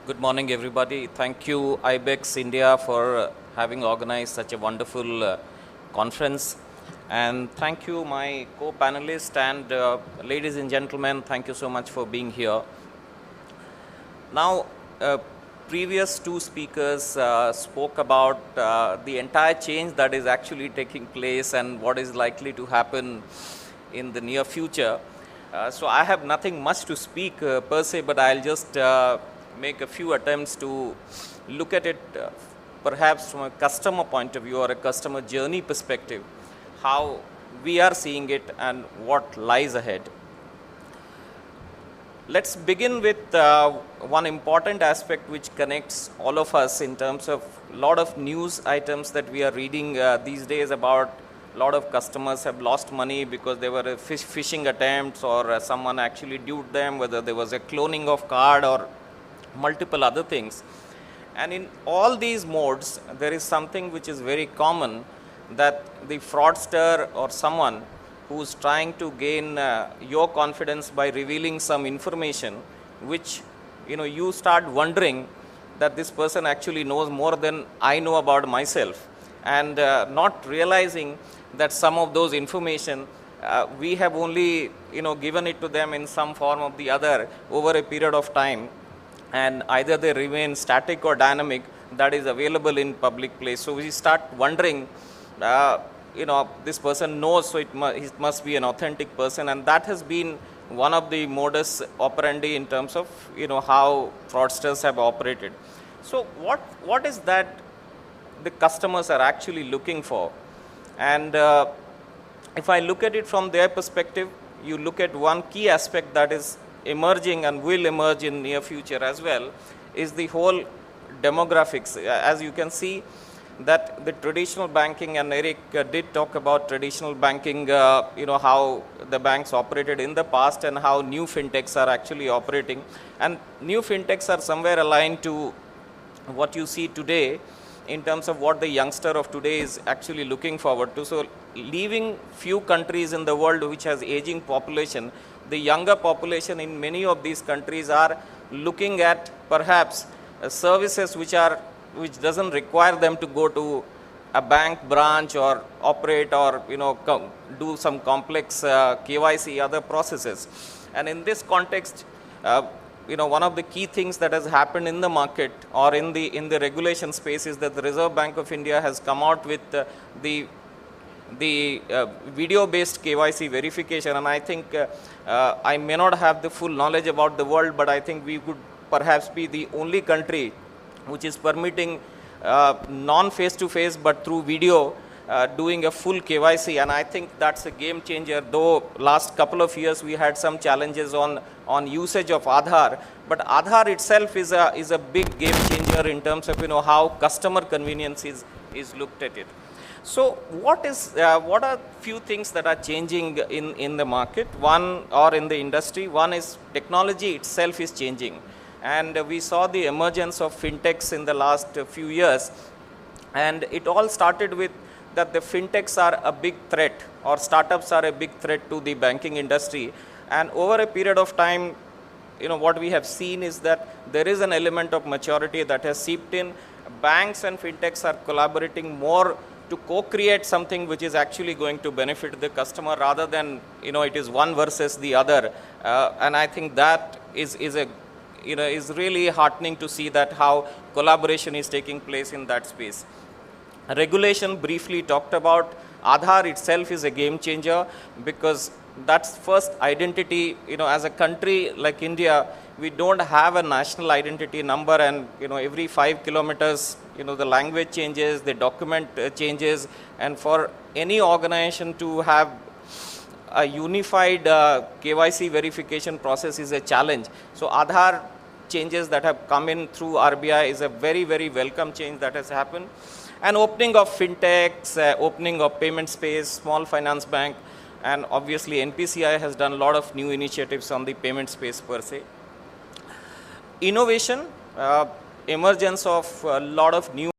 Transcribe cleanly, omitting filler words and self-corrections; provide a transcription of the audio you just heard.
Good morning, everybody. Thank you, IBEX India, for having organized such a wonderful conference. And thank you, my co-panelists and ladies and gentlemen, thank you so much for being here. Now, previous two speakers spoke about the entire change that is actually taking place and what is likely to happen in the near future. So I have nothing much to speak per se, but I'll just make a few attempts to look at it perhaps from a customer point of view or a customer journey perspective, how we are seeing it and what lies ahead. Let's begin with one important aspect which connects all of us in terms of a lot of news items that we are reading these days about a lot of customers have lost money because there were phishing attempts or someone actually duped them, whether there was a cloning of card or multiple other things. And in all these modes, there is something which is very common, that the fraudster or someone who's trying to gain your confidence by revealing some information, which you start wondering that this person actually knows more than I know about myself, and not realizing that some of those information we have only given it to them in some form of the other over a period of time, and either they remain static or dynamic, that is available in public place. So we start wondering, this person knows, so it must be an authentic person, and that has been one of the modus operandi in terms of how fraudsters have operated. So what is that the customers are actually looking for? And if I look at it from their perspective, you look at one key aspect that is emerging and will emerge in near future as well, is the whole demographics. As you can see, that the traditional banking, and Eric did talk about traditional banking, how the banks operated in the past and how new fintechs are actually operating. And new fintechs are somewhere aligned to what you see today in terms of what the youngster of today is actually looking forward to. So leaving few countries in the world which has aging population, the younger population in many of these countries are looking at perhaps services which doesn't require them to go to a bank branch or operate or do some complex KYC other processes. And in this context, one of the key things that has happened in the market or in the regulation space is that the Reserve Bank of India has come out with the video-based KYC verification. And I think I may not have the full knowledge about the world, but I think we could perhaps be the only country which is permitting non-face-to-face but through video doing a full KYC. And I think that's a game changer, though last couple of years we had some challenges on usage of Aadhaar, but Aadhaar itself is a big game changer in terms of how customer convenience is looked at it. So what are few things that are changing in the market, or in the industry? One is technology itself is changing, and we saw the emergence of fintechs in the last few years, and it all started with that the fintechs are a big threat, or startups are a big threat to the banking industry. And over a period of time, what we have seen is that there is an element of maturity that has seeped in. Banks and fintechs are collaborating more to co-create something which is actually going to benefit the customer, rather than it is one versus the other. And I think that is really heartening to see that how collaboration is taking place in that space. Regulation briefly talked about. Aadhaar itself is a game changer, because that's first identity. As a country like India, we don't have a national identity number, and every 5 kilometers the language changes, the document changes, and for any organization to have a unified KYC verification process is a challenge. So Aadhaar changes that have come in through RBI is a very, very welcome change that has happened. And opening of fintechs, opening of payment space, small finance bank, and obviously NPCI has done a lot of new initiatives on the payment space per se. Innovation, emergence of a lot of new